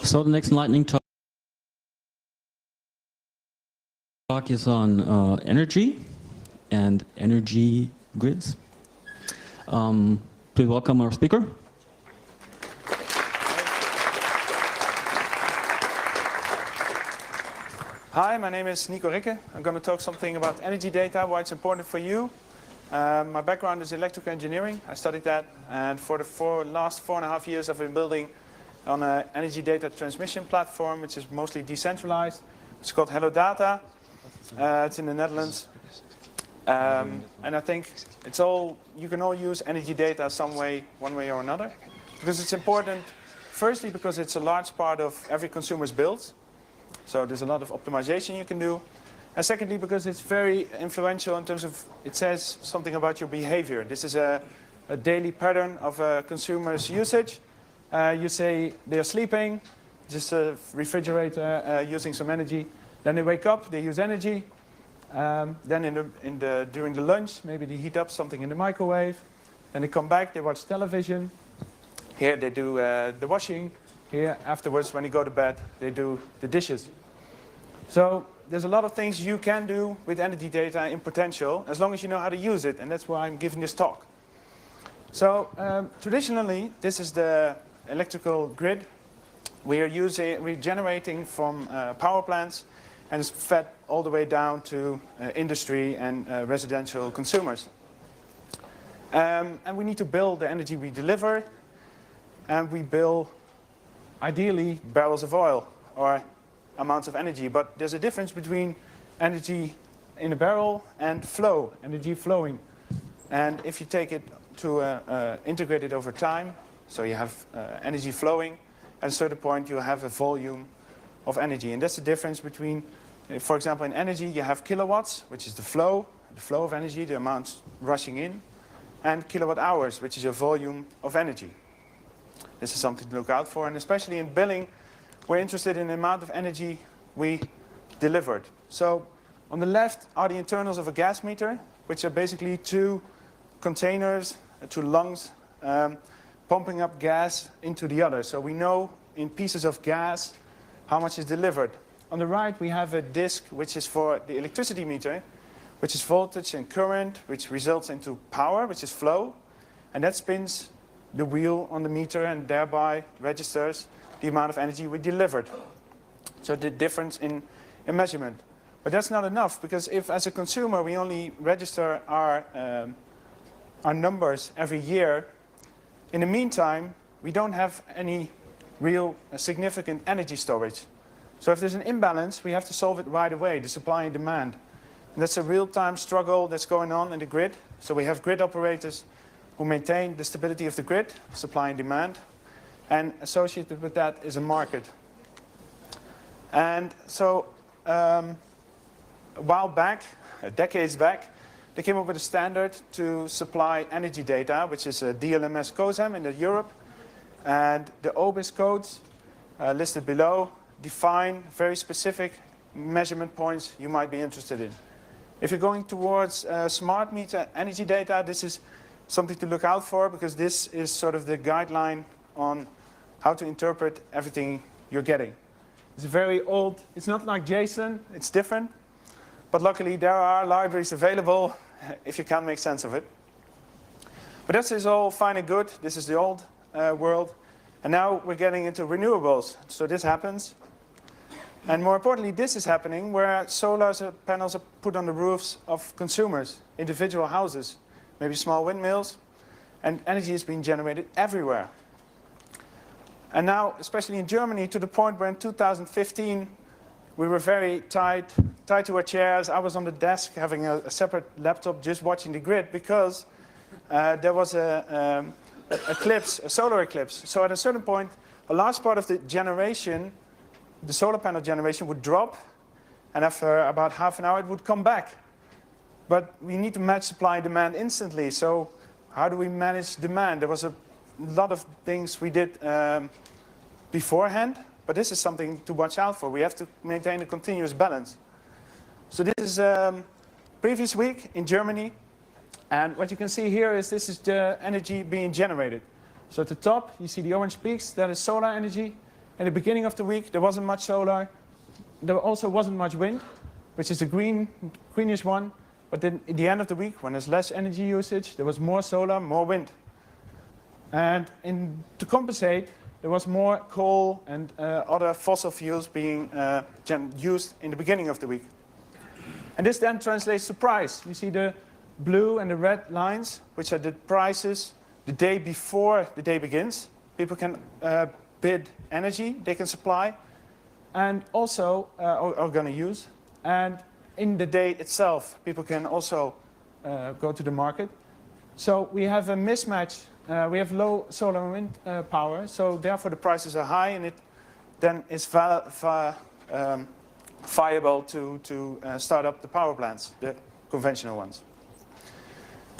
So the next lightning talk is on energy and energy grids. Please welcome our speaker. Hi, my name is Nico Rikke. I'm going to talk something about energy data, why it's important for you. My background is electrical engineering. I studied that, and for the last 4.5 years I've been building on an energy data transmission platform, which is mostly decentralized. It's called Hello Data. It's in the Netherlands. And I think you can all use energy data some way, one way or another. Because it's important, firstly, because it's a large part of every consumer's bills. So there's a lot of optimization you can do. And secondly, because it's very influential in terms of, it says something about your behavior. This is a daily pattern of a consumer's usage. You say they're sleeping, just a refrigerator using some energy. Then they wake up, they use energy. Then during the lunch, maybe they heat up something in the microwave. Then they come back, they watch television. Here they do the washing. Here, afterwards, when you go to bed, they do the dishes. So there's a lot of things you can do with energy data in potential, as long as you know how to use it, and that's why I'm giving this talk. So traditionally, this is the electrical grid. We're generating from power plants, and it's fed all the way down to industry and residential consumers. And we need to bill the energy we deliver, and we bill ideally barrels of oil or amounts of energy. But there's a difference between energy in a barrel and flow, energy flowing. And if you take it to integrate it over time, so you have energy flowing, at a certain point you have a volume of energy. And that's the difference between, for example, in energy you have kilowatts, which is the flow of energy, the amount rushing in, and kilowatt hours, which is your volume of energy. This is something to look out for, and especially in billing, we're interested in the amount of energy we delivered. So on the left are the internals of a gas meter, which are basically two containers, two lungs, pumping up gas into the other. So we know in pieces of gas how much is delivered. On the right we have a disk, which is for the electricity meter, which is voltage and current, which results into power, which is flow, and that spins the wheel on the meter and thereby registers the amount of energy we delivered. So the difference in measurement. But that's not enough, because if as a consumer we only register our numbers every year, in the meantime we don't have any real significant energy storage. So if there's an imbalance, we have to solve it right away, the supply and demand. And that's a real-time struggle that's going on in the grid. So we have grid operators who maintain the stability of the grid, supply and demand, and associated with that is a market. And so a while back, decades back, they came up with a standard to supply energy data, which is a DLMS COSAM in Europe. And the OBIS codes listed below define very specific measurement points you might be interested in. If you're going towards smart meter energy data, this is something to look out for, because this is sort of the guideline on how to interpret everything you're getting. It's very old. It's not like JSON. It's different. But luckily, there are libraries available if you can make sense of it. But this is all fine and good. This is the old world. And now we're getting into renewables. So this happens. And more importantly, this is happening where solar panels are put on the roofs of consumers, individual houses, maybe small windmills, and energy is being generated everywhere. And now, especially in Germany, to the point where in 2015, we were very tied to our chairs. I was on the desk having a separate laptop just watching the grid, because there was a solar eclipse. So at a certain point, a large part of the generation, the solar panel generation, would drop, and after about half an hour it would come back. But we need to match supply and demand instantly. So how do we manage demand? There was a lot of things we did beforehand, but this is something to watch out for. We have to maintain a continuous balance. So this is previous week in Germany. And what you can see here is this is the energy being generated. So at the top, you see the orange peaks. That is solar energy. In the beginning of the week, there wasn't much solar. There also wasn't much wind, which is the greenish one. But then at the end of the week, when there's less energy usage, there was more solar, more wind. And to compensate, there was more coal and other fossil fuels being used in the beginning of the week. And this then translates to price. You see the blue and the red lines, which are the prices the day before the day begins. People can bid energy they can supply and also are going to use. And in the day itself, people can also go to the market. So we have a mismatch. We have low solar and wind power, so therefore the prices are high, and it then is viable to start up the power plants, the conventional ones.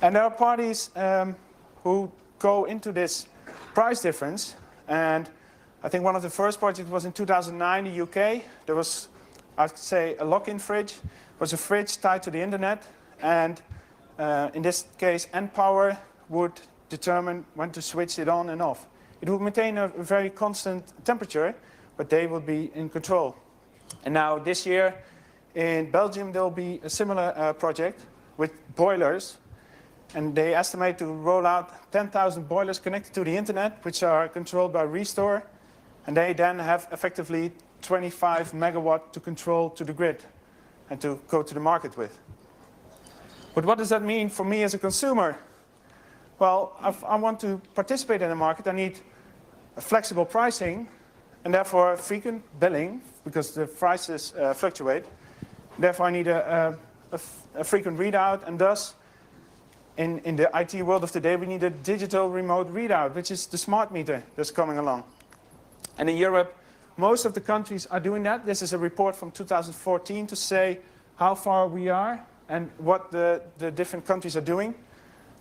And there are parties who go into this price difference, and I think one of the first projects was in 2009 in the UK. There was, I'd say, a lock-in fridge. It was a fridge tied to the internet, and in this case, npower would determine when to switch it on and off. It would maintain a very constant temperature, but they would be in control. And now this year in Belgium, there will be a similar project with boilers. And they estimate to roll out 10,000 boilers connected to the internet, which are controlled by Restore. And they then have effectively 25 megawatt to control to the grid and to go to the market with. But what does that mean for me as a consumer? Well, if I want to participate in the market, I need a flexible pricing and therefore frequent billing because the prices fluctuate. Therefore, I need a frequent readout, and thus, in the IT world of today, we need a digital remote readout, which is the smart meter that's coming along. And in Europe, most of the countries are doing that. This is a report from 2014 to say how far we are and what the different countries are doing.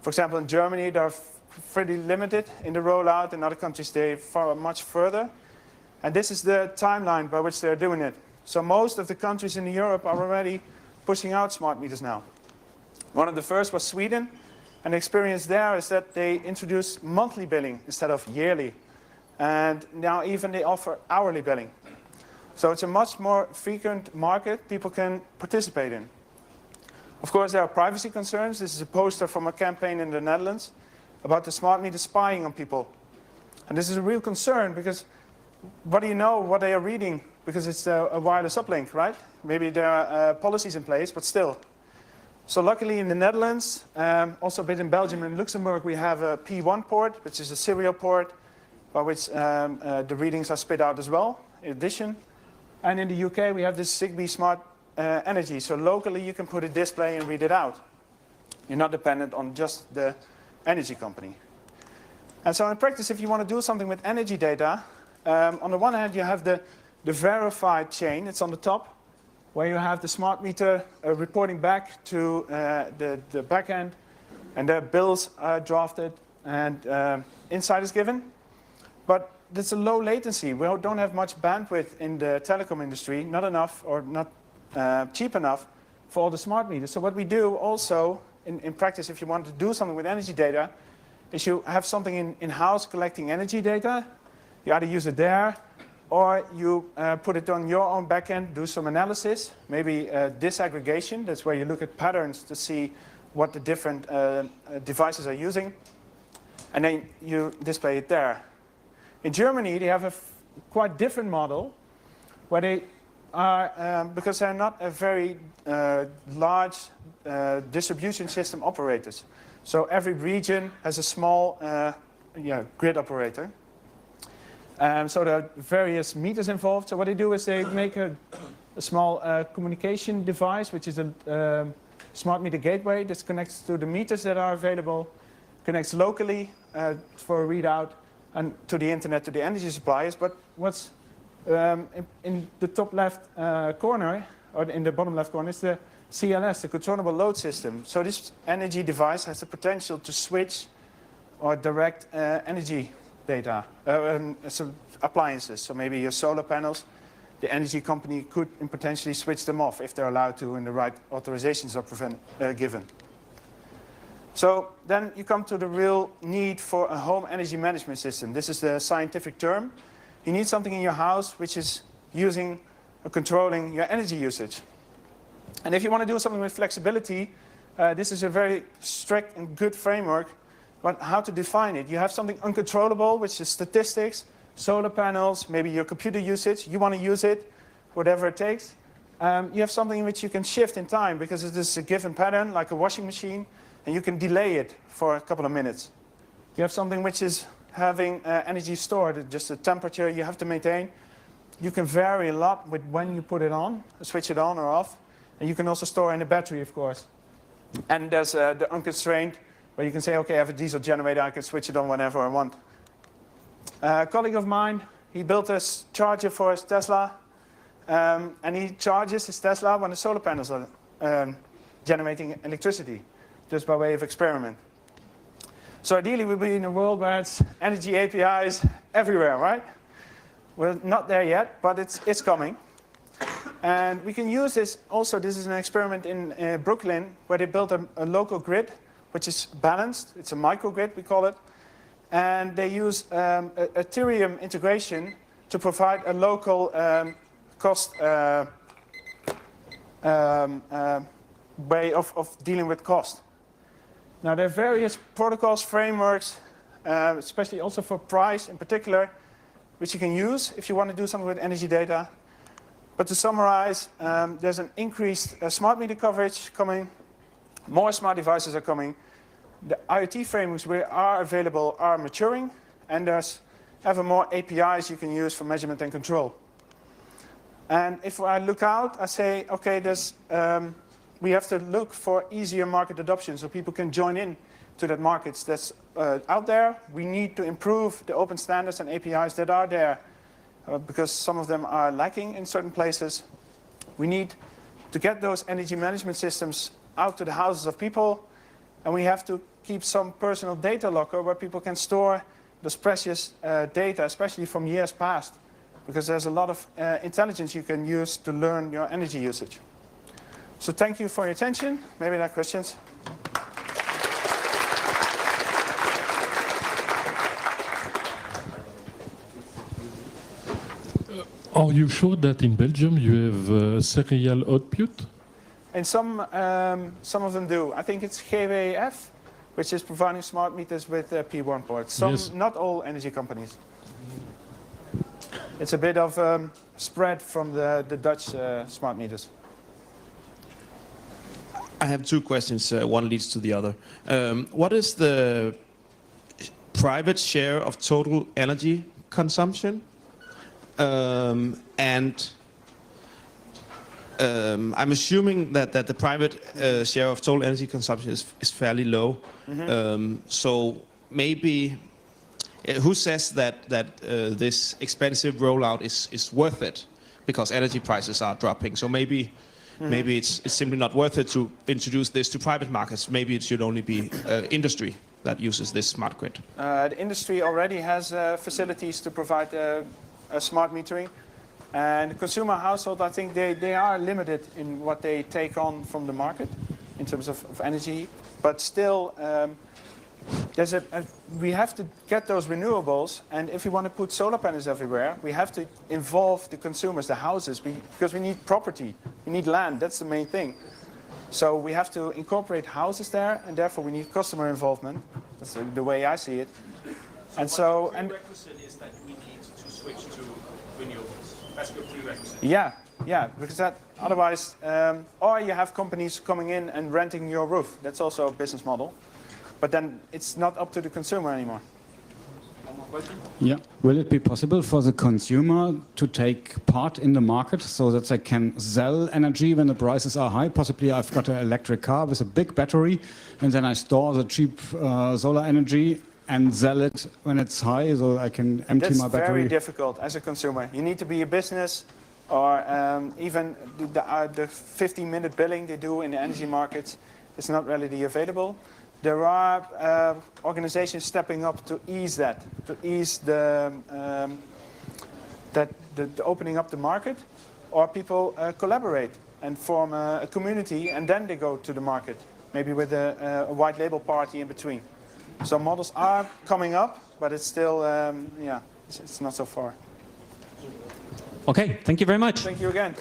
For example, in Germany, they're pretty limited in the rollout. In other countries, they're much further. And this is the timeline by which they're doing it. So most of the countries in Europe are already pushing out smart meters now. One of the first was Sweden. And the experience there is that they introduced monthly billing instead of yearly. And now even they offer hourly billing. So it's a much more frequent market people can participate in. Of course, there are privacy concerns. This is a poster from a campaign in the Netherlands about the smart meter spying on people. And this is a real concern because what do you know what they are reading? Because it's a wireless uplink, right? Maybe there are policies in place, but still. So luckily in the Netherlands, also a bit in Belgium and Luxembourg, we have a P1 port, which is a serial port by which the readings are spit out as well, in addition. And in the UK, we have this Zigbee Smart Energy. So locally, you can put a display and read it out. You're not dependent on just the energy company. And so in practice, if you want to do something with energy data, on the one hand, you have the verified chain. It's on the top, where you have the smart meter reporting back to the back end, and the bills are drafted, and insight is given. But there's a low latency. We don't have much bandwidth in the telecom industry, not enough or not cheap enough for all the smart meters. So what we do also, in practice, if you want to do something with energy data, is you have something in-house collecting energy data. You either use it there, or you put it on your own backend, do some analysis, maybe disaggregation. That's where you look at patterns to see what the different devices are using. And then you display it there. In Germany, they have a quite different model, where they are, because they're not a very large distribution system operators. So every region has a small grid operator. So there are various meters involved. So what they do is they make a small communication device, which is a smart meter gateway that connects to the meters that are available, connects locally for a readout, and to the internet, to the energy suppliers. But what's in the top left corner, or in the bottom left corner, is the CLS, the controllable load system. So this energy device has the potential to switch or direct energy data, some appliances. So maybe your solar panels, the energy company could potentially switch them off if they're allowed to and the right authorizations are given. So then you come to the real need for a home energy management system. This is the scientific term. you need something in your house which is using or controlling your energy usage. And if you want to do something with flexibility, this is a very strict and good framework. But how to define it? You have something uncontrollable, which is statistics, solar panels, maybe your computer usage. You want to use it, whatever it takes. You have something which you can shift in time because it is a given pattern, like a washing machine, and you can delay it for a couple of minutes. You have something which is having energy stored, just the temperature you have to maintain. You can vary a lot with when you put it on, switch it on or off. And you can also store in a battery, of course. And there's the unconstrained, where you can say, okay, I have a diesel generator, I can switch it on whenever I want. A colleague of mine, he built a charger for his Tesla, and he charges his Tesla when the solar panels are generating electricity, just by way of experiment. So ideally, we'll be in a world where it's energy APIs everywhere, right? We're not there yet, but it's coming. And we can use this also. This is an experiment in Brooklyn where they built a local grid, which is balanced. It's a microgrid, we call it. And they use Ethereum integration to provide a local cost way of dealing with cost. Now, there are various protocols, frameworks, especially also for price in particular, which you can use if you want to do something with energy data. But to summarize, there's an increased smart meter coverage coming. More smart devices are coming. The IoT frameworks which are available are maturing. And there's ever more APIs you can use for measurement and control. And if I look out, I say, okay, we have to look for easier market adoption so people can join in to that markets that's out there. We need to improve the open standards and APIs that are there. Because some of them are lacking in certain places. We need to get those energy management systems out to the houses of people, and we have to keep some personal data locker where people can store those precious data, especially from years past, because there's a lot of intelligence you can use to learn your energy usage. So thank you for your attention. Maybe there are questions. Are you sure that in Belgium you have serial output? And some of them do. I think it's GWF, which is providing smart meters with P1 ports. Yes. Not all energy companies. It's a bit of spread from the Dutch smart meters. I have two questions. One leads to the other. What is the private share of total energy consumption? I'm assuming that the private share of total energy consumption is fairly low. Mm-hmm. So maybe who says that this expensive rollout is worth it because energy prices are dropping? So maybe it's simply not worth it to introduce this to private markets. Maybe it should only be industry that uses this smart grid. The industry already has facilities to provide smart metering. And the consumer household, I think they are limited in what they take on from the market in terms of energy. But still, we have to get those renewables. And if we want to put solar panels everywhere, we have to involve the consumers, the houses, because we need property. We need land. That's the main thing. So we have to incorporate houses there, and therefore we need customer involvement. That's the way I see it. And so, the prerequisite is that we need to switch to renewables. That's the prerequisite. Yeah, because otherwise, or you have companies coming in and renting your roof. That's also a business model. But then it's not up to the consumer anymore. One more question? Yeah. Will it be possible for the consumer to take part in the market so that they can sell energy when the prices are high? Possibly I've got an electric car with a big battery, and then I store the cheap solar energy and sell it when it's high, so I can empty my battery. That's very difficult as a consumer. You need to be a business, or even the 15-minute billing they do in the energy markets is not readily available. There are organizations stepping up to ease that, to ease the opening up the market, or people collaborate and form a community, and then they go to the market, maybe with a white label party in between. So models are coming up, but it's still, it's not so far. Okay, thank you very much. Thank you again.